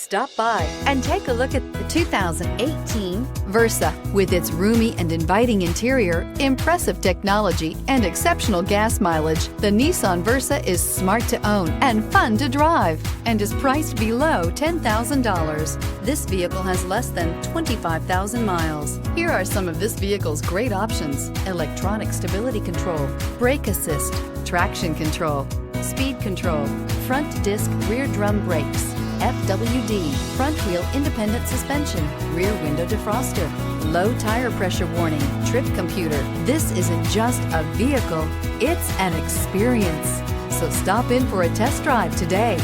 Stop by and take a look at the 2018 Versa. With its roomy and inviting interior, impressive technology, and exceptional gas mileage, the Nissan Versa is smart to own and fun to drive and is priced below $10,000. This vehicle has less than 25,000 miles. Here are some of this vehicle's great options: electronic stability control, brake assist, traction control, speed control, front disc rear drum brakes, FWD, front wheel independent suspension, rear window defroster, low tire pressure warning, trip computer. This isn't just a vehicle, it's an experience. So stop in for a test drive today.